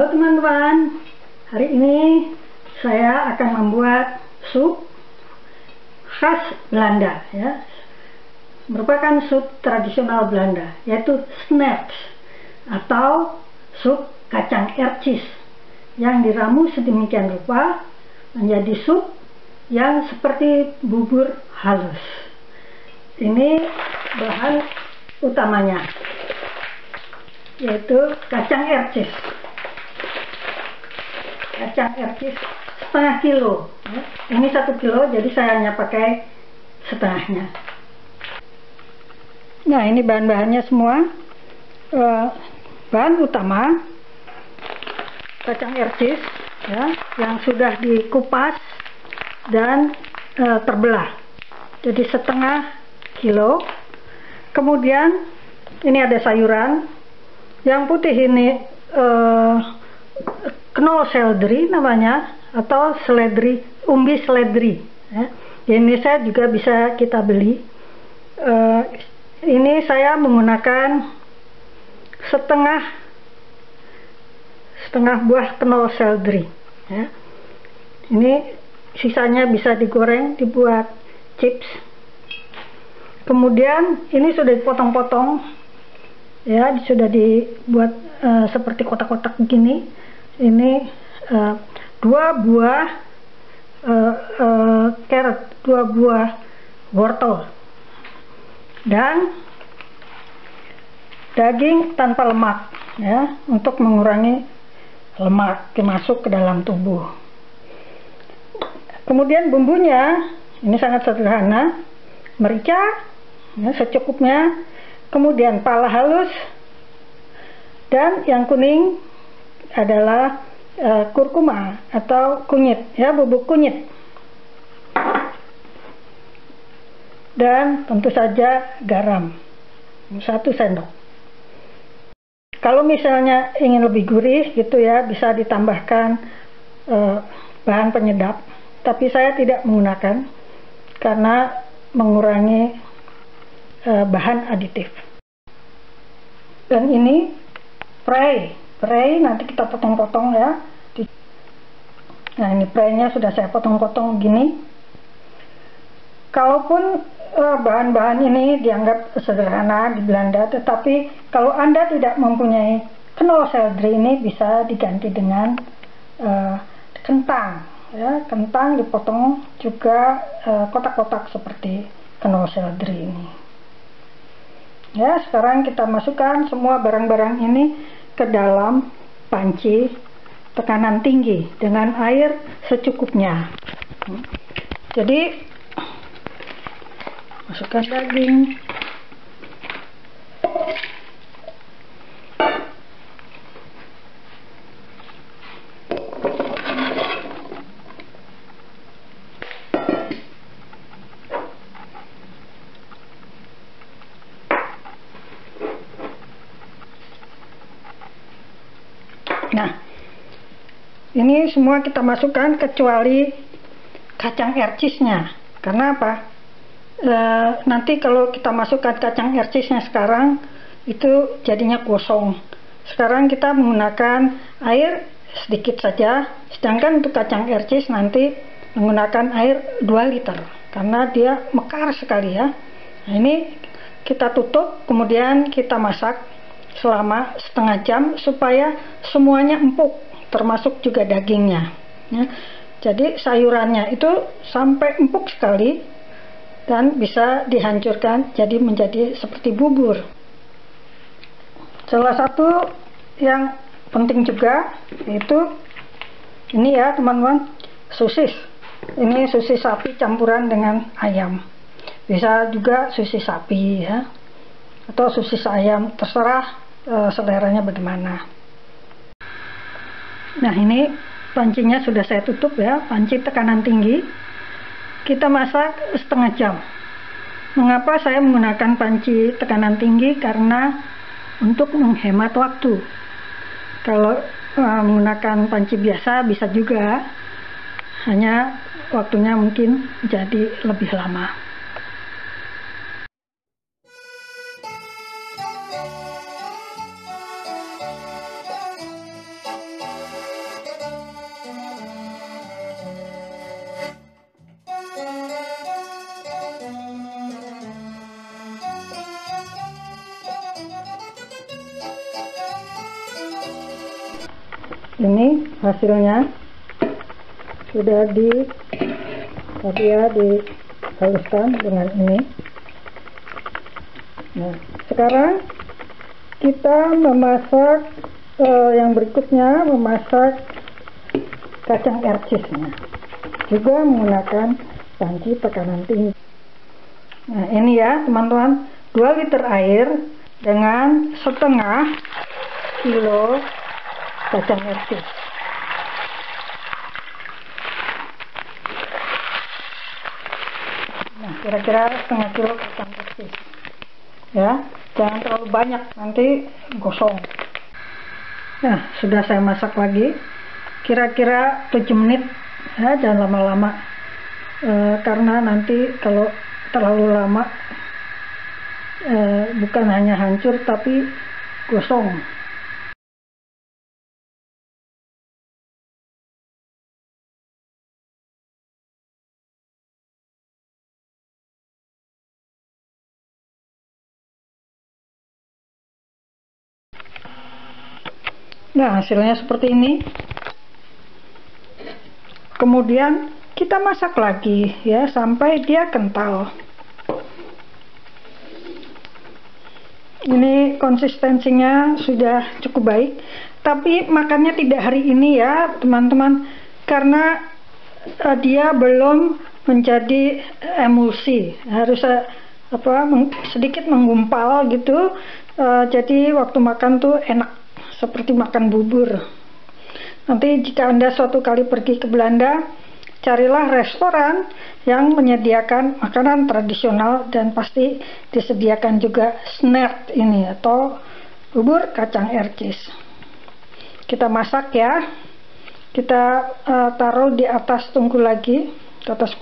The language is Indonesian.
Halo teman-teman, hari ini saya akan membuat sup khas Belanda ya. Merupakan sup tradisional Belanda, yaitu snaps atau sup kacang ercis yang diramu sedemikian rupa menjadi sup yang seperti bubur halus. Ini bahan utamanya, yaitu kacang ercis. Kacang ercis setengah kilo ya. Ini 1 kilo, jadi saya hanya pakai setengahnya. Nah, ini bahan-bahannya semua. Bahan utama kacang ercis ya, yang sudah dikupas dan terbelah, jadi setengah kilo. Kemudian ini ada sayuran. Yang putih ini knolselderij namanya, atau seledri, umbi seledri ya. Di Indonesia juga bisa kita beli. Ini saya menggunakan setengah buah knolselderij ya. Ini sisanya bisa digoreng, dibuat chips. Kemudian ini sudah dipotong-potong ya, sudah dibuat seperti kotak-kotak begini. Ini 2 buah carrot, 2 buah wortel, dan daging tanpa lemak ya, untuk mengurangi lemak masuk ke dalam tubuh. Kemudian bumbunya ini sangat sederhana, merica ya, secukupnya, kemudian pala halus, dan yang kuning adalah kurkuma atau kunyit ya, bubuk kunyit, dan tentu saja garam 1 sendok. Kalau misalnya ingin lebih gurih gitu ya, bisa ditambahkan bahan penyedap, tapi saya tidak menggunakan karena mengurangi bahan aditif. Dan ini prei nanti kita potong-potong ya. Nah, ini prei-nya sudah saya potong-potong begini. Kalaupun bahan-bahan ini dianggap sederhana di Belanda, tetapi kalau Anda tidak mempunyai knolselderij ini, bisa diganti dengan kentang ya. Kentang dipotong juga kotak-kotak seperti knolselderij ini ya. Sekarang kita masukkan semua barang-barang ini ke dalam panci tekanan tinggi dengan air secukupnya. Jadi masukkan daging, nah ini semua kita masukkan kecuali kacang ercisnya. Karena apa? Nanti kalau kita masukkan kacang ercisnya sekarang, itu jadinya kosong. Sekarang kita menggunakan air sedikit saja, sedangkan untuk kacang ercis nanti menggunakan air 2 liter karena dia mekar sekali ya. Nah, ini kita tutup, kemudian kita masak selama setengah jam supaya semuanya empuk, termasuk juga dagingnya ya. Jadi sayurannya itu sampai empuk sekali dan bisa dihancurkan jadi menjadi seperti bubur. Salah satu yang penting juga yaitu ini ya teman-teman, sosis. Ini sosis sapi campuran dengan ayam, bisa juga sosis sapi ya, atau sosis ayam, terserah seleranya bagaimana. Nah, ini pancinya sudah saya tutup ya, panci tekanan tinggi. Kita masak setengah jam. Mengapa saya menggunakan panci tekanan tinggi? Karena untuk menghemat waktu. Kalau menggunakan panci biasa bisa juga, hanya waktunya mungkin jadi lebih lama. ini hasilnya sudah tadi ya dihaluskan dengan ini. Nah, sekarang kita memasak yang berikutnya, memasak kacang ercisnya, juga menggunakan panci tekanan tinggi. Nah, ini ya teman-teman, 2 liter air dengan setengah kilo kacang ercis. Nah, kira-kira setengah kilo kacang ercis ya, jangan terlalu banyak nanti gosong. Nah, sudah saya masak lagi kira-kira 7 menit ya, jangan lama-lama karena nanti kalau terlalu lama bukan hanya hancur tapi gosong. Nah, hasilnya seperti ini. Kemudian kita masak lagi ya sampai dia kental. Ini konsistensinya sudah cukup baik, tapi makannya tidak hari ini ya teman-teman, karena dia belum menjadi emulsi, harus sedikit menggumpal gitu. Jadi waktu makan tuh enak seperti makan bubur. Nanti jika Anda suatu kali pergi ke Belanda, carilah restoran yang menyediakan makanan tradisional dan pasti disediakan juga snert ini atau bubur kacang ercis. Kita masak ya, kita taruh di atas tungku lagi, di atas